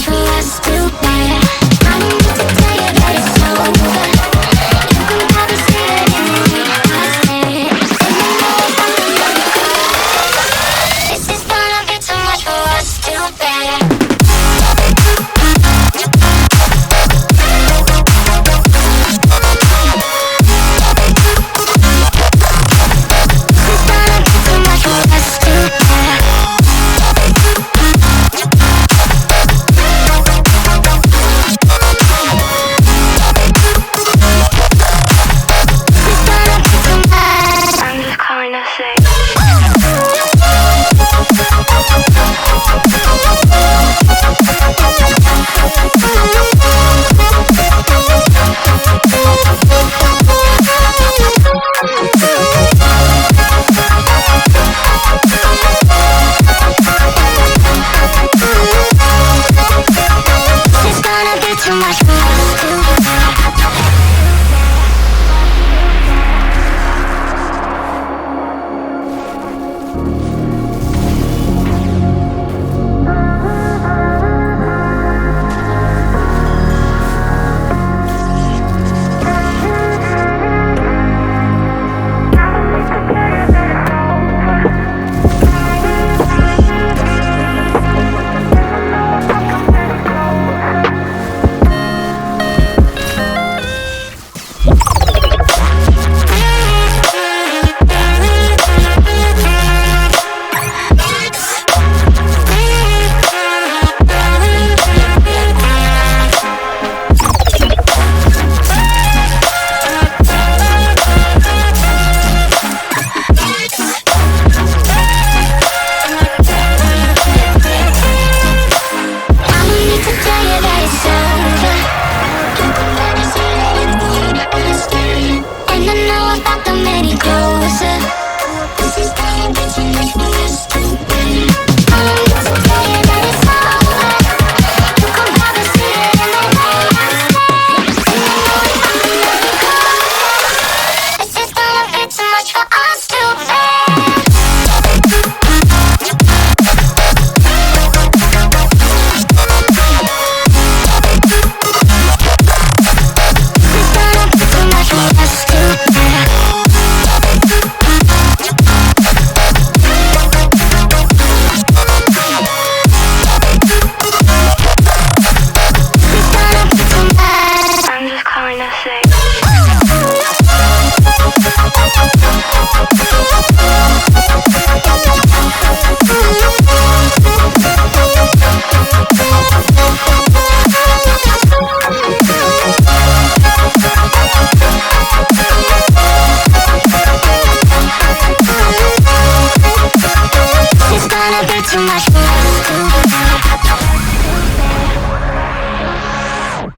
much for us to bear. I don't need to tell you that it's over. You can probably see it in the way I stare. And you know it's not gonna be good. This is gonna be too much for us to bear. Too much for us to too much.